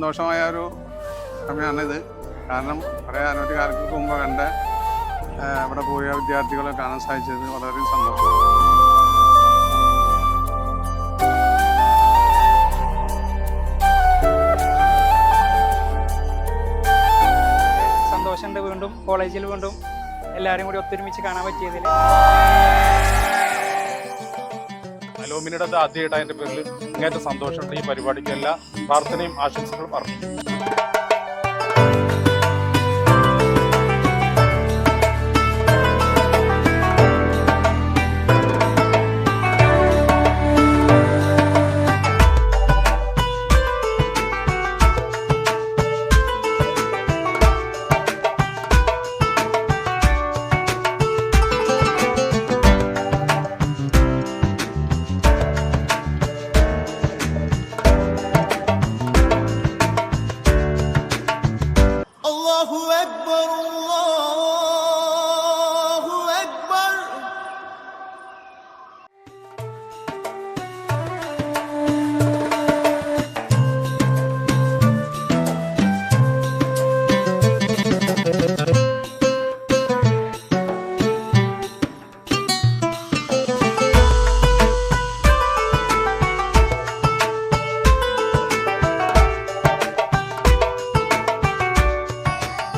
സന്തോഷമായ ഒരു സമയമാണിത്. കാരണം കുറേ അനവധി കാലങ്ങൾക്ക് മുമ്പ് കണ്ട ഇവിടെ പോയ വിദ്യാർത്ഥികളെ കാണാൻ സാധിച്ചത് വളരെ സന്തോഷം. സന്തോഷമുണ്ട് വീണ്ടും കോളേജിൽ വീണ്ടും എല്ലാവരും കൂടി ഒത്തൊരുമിച്ച് കാണാൻ പറ്റിയതിൽ. അലോമിനിയുടെ ആദ്യമായിട്ട് അതിൻ്റെ പേരിൽ ഇങ്ങനത്തെ സന്തോഷമുണ്ട്. ഈ പരിപാടിക്ക് എല്ലാ പ്രാർത്ഥനയും ആശംസകളും അർപ്പിക്കും.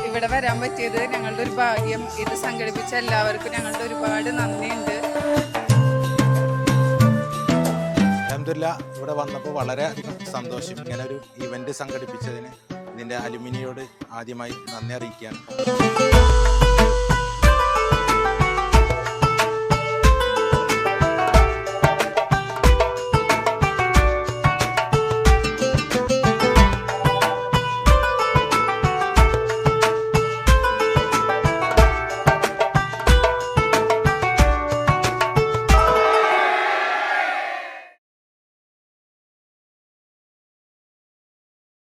ഇവിടെ വരാൻ പറ്റിയത് ഞങ്ങളുടെ ഒരു ഭാഗ്യം. ഇത് സംഘടിപ്പിച്ച എല്ലാവർക്കും ഞങ്ങളുടെ ഒരുപാട് നന്ദിയുണ്ട്. അൽഹംദുലില്ലാ, ഇവിടെ വന്നപ്പോൾ വളരെയധികം സന്തോഷം. ഇങ്ങനെ ഒരു ഇവന്റ് സംഘടിപ്പിച്ചതിന് ഇതിൻ്റെ അലുമിനിയോട് ആദ്യമായി നന്ദി അറിയിക്കുകയാണ്.